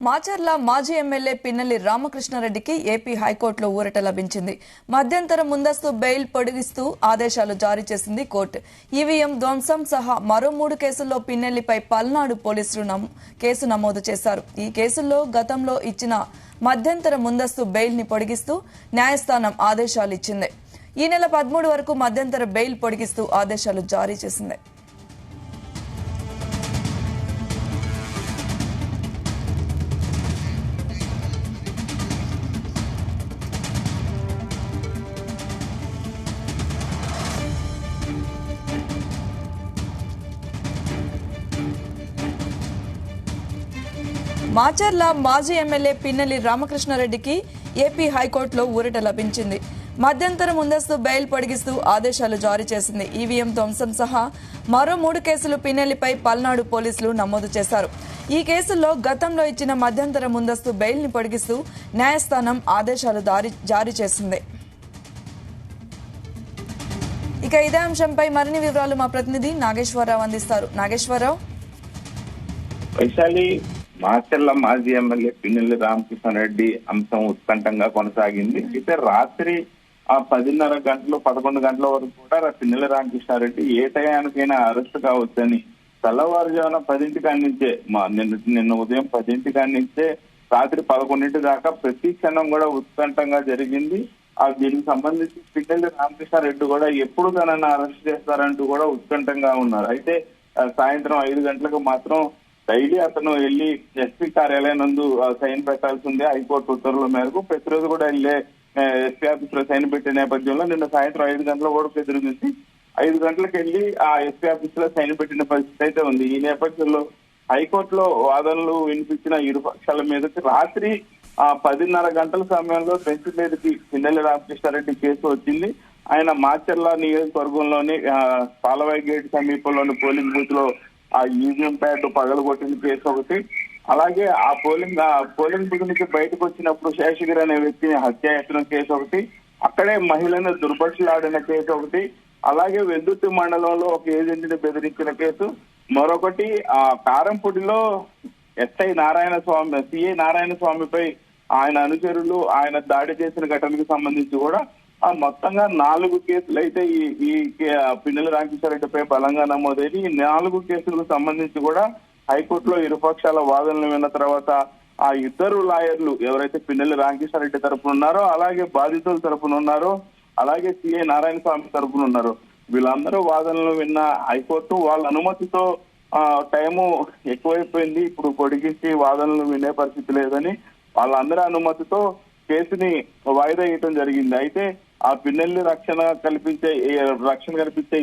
మాచర్ల మాజీ MLA Pinnelli రామకృష్ణారెడ్డికి AP హైకోర్టులో ఊరట లభించింది. మధ్యంతర ముందస్తు బెయిల్ పొడిగిస్తూ ఆదేశాలు జారీ చేసింది కోర్టు. ఈవీఎం ధ్వంసం సహా మరో 3 కేసుల్లో పిన్నెల్లిపై పల్నాడు పోలీసులు కేసు నమోదు చేశారు. ఈ కేసుల్లో గతంలో ఇచ్చిన మధ్యంతర ముందస్తు బెయిల్ ని పొడిగిస్తూ న్యాయస్థానం ఆదేశాలు ఇచ్చింది. ఈ నెల 13 వరకు మధ్యంతర బెయిల్ పొడిగిస్తూ ఆదేశాలు జారీ చేసింది. మాచర్ల మాజీ ఎమ్మెల్యే పిన్నెల్లి రామకృష్ణారెడ్డికి ఏపీ హైకోర్టులో ఊరట లభించింది. మధ్యంతర ముందస్తు బెయిల్ పొడిగిస్తూ ఆదేశాలు జారీ చేసింది. ఈవీఎం ధ్వంసం సహా మరో 3 కేసులు పిన్నెల్లిపై పల్నాడు పోలీసులు నమోదు చేశారు. ఈ కేసుల్లో గతంలో ఇచ్చిన మధ్యంతర ముందస్తు బెయిల్ ని పొడిగిస్తూ న్యాయస్థానం ఆదేశాలు జారీ చేసింది. ఇక ఇదే అంశంపై మరిన్ని వివరాలు మా ప్రతినిధి నాగేశ్వరరావు అందిస్తారు. నాగేశ్వరరావు, మాచర్ల మాజీ ఎమ్మెల్యే పిన్నెల్లి రామకృష్ణారెడ్డి అంశం ఉత్కంఠంగా కొనసాగింది. అయితే రాత్రి 10:30 గంటలు 11 గంటల వరకు కూడా పిన్నెల్లి రామకృష్ణారెడ్డి ఏ టయానికైనా అరెస్ట్ కావచ్చని తెల్లవారుజామున 10 కాడి నుంచే నిన్న ఉదయం 10 కాడి నుంచే రాత్రి 11 దాకా ప్రతి క్షణం కూడా ఉత్కంఠంగా జరిగింది. దీనికి సంబంధించి పిన్నెల్లి రామకృష్ణారెడ్డి కూడా ఎప్పుడు తనని అరెస్ట్ చేస్తారంటూ కూడా ఉత్కంఠంగా ఉన్నారు. అయితే సాయంత్రం 5 గంటలకు మాత్రం డైలీ అతను వెళ్లి ఎస్పీ కార్యాలయం నందు సైన్ పెట్టాల్సి ఉంది. హైకోర్టు ఉత్తర్వుల మేరకు ప్రతిరోజు కూడా వెళ్లే ఎస్పీ ఆఫీస్ లో సైన్ పెట్టే నేపథ్యంలో నిన్న సాయంత్రం 5 గంటల కూడా ప్రతిరోజు 5 గంటలకు వెళ్లి ఆ ఎస్పీ ఆఫీస్ లో సైన్ పెట్టిన పరిస్థితి అయితే ఉంది. ఈ నేపథ్యంలో హైకోర్టులో వాదనలు వినిపించిన ఇరు పక్షాల మీదకి రాత్రి 10:30 గంటల సమయంలో బెంచ్ మీదకి పిన్నెల్లి రామకృష్ణారెడ్డి కేసు వచ్చింది. ఆయన మాచర్ల నియోజకవర్గంలోని పాలవాయి గేట్ సమీపంలోని పోలింగ్ బూత్ లో ఆ ఈవీఎం ప్యాడ్ పగలగొట్టిన కేసు ఒకటి, అలాగే ఆ పోలింగ్ బూత్ నుంచి బయటకు వచ్చినప్పుడు శేషగిరి అనే వ్యక్తిని హత్యాయత్నం కేసు ఒకటి, అక్కడే మహిళను దుర్భషలాడిన కేసు ఒకటి, అలాగే వెల్దుర్తి మండలంలో ఒక ఏజెంట్ ని బెదిరించిన కేసు మరొకటి, కారంపూడిలో సిఐ నారాయణ స్వామిపై ఆయన అనుచరులు ఆయన దాడి చేసిన ఘటనకు సంబంధించి కూడా మొత్తంగా 4 కేసులు అయితే ఈ పిన్నెల్లి రామకృష్ణారెడ్డిపై బలంగా నమోదైంది. ఈ 4 కేసులకు సంబంధించి కూడా హైకోర్టులో ఇరుపక్షాల వాదనలు విన్న తర్వాత ఆ ఇద్దరు లాయర్లు ఎవరైతే పిన్నెల్లి రామకృష్ణారెడ్డి తరపున ఉన్నారో, అలాగే బాధితుల తరపున ఉన్నారో, అలాగే సిఐ నారాయణ స్వామి తరపున ఉన్నారో, వీళ్ళందరూ వాదనలు విన్న హైకోర్టు వాళ్ళ అనుమతితో టైము ఎక్కువైపోయింది, ఇప్పుడు పొడిగించి వాదనలు వినే పరిస్థితి లేదని వాళ్ళందరి అనుమతితో కేసుని వాయిదా వేయటం జరిగింది. అయితే ఆ పిన్నెల్లి రక్షణ కల్పించే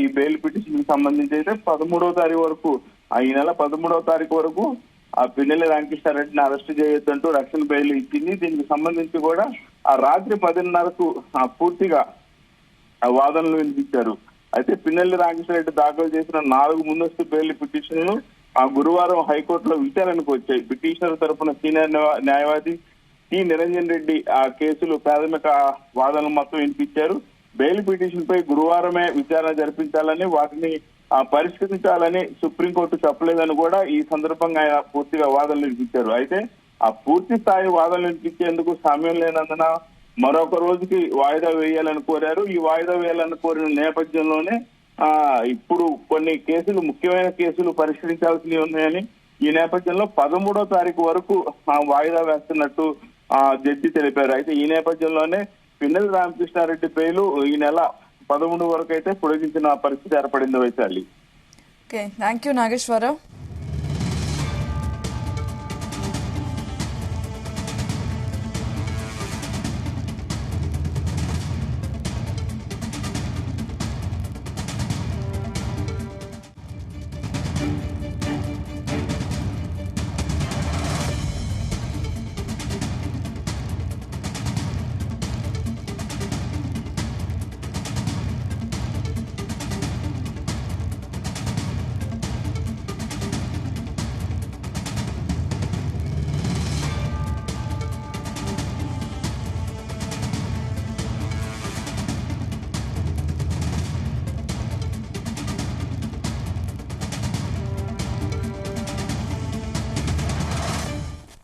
ఈ బెయిల్ పిటిషన్ కి సంబంధించి అయితే 13వ తారీఖు వరకు ఈ నెల 13వ తారీఖు వరకు ఆ పిన్నెల్లి రామకృష్ణారెడ్డిని అరెస్ట్ చేయొద్దంటూ రక్షణ బెయిల్ ఇచ్చింది. దీనికి సంబంధించి కూడా ఆ రాత్రి 10:30కు పూర్తిగా వాదనలు వినిపించారు. అయితే పిన్నెల్లి రామకృష్ణారెడ్డి దాఖలు చేసిన 4 ముందస్తు బెయిల్ పిటిషన్లు గురువారం హైకోర్టులో విచారణకు వచ్చాయి. పిటిషనర్ తరఫున సీనియర్ న్యాయవాది టి నిరంజన్ రెడ్డి ఆ కేసులు ప్రాథమిక వాదనలు మొత్తం వినిపించారు. బెయిల్ పిటిషన్ పై గురువారమే విచారణ జరిపించాలని, వాటిని పరిష్కరించాలని సుప్రీంకోర్టు చెప్పలేదని కూడా ఈ సందర్భంగా ఆయన పూర్తిగా వాదనలు వినిపించారు. అయితే ఆ పూర్తి స్థాయి వాదనలు వినిపించేందుకు సమయం లేనందున మరొక రోజుకి వాయిదా వేయాలని కోరారు. ఈ వాయిదా వేయాలని కోరిన నేపథ్యంలోనే ఇప్పుడు కొన్ని కేసులు ముఖ్యమైన కేసులు పరిష్కరించాల్సినవి ఉన్నాయని ఈ నేపథ్యంలో 13వ తారీఖు వరకు వాయిదా వేస్తున్నట్టు జడ్జి తెలిపారు. అయితే ఈ నేపథ్యంలోనే పిన్నెల్లి రామకృష్ణారెడ్డి బెయిల్ ఈ నెల 13 వరకు అయితే పొడిగించిన పరిస్థితి ఏర్పడింది. వైశాలి. Thank you Nageswararao.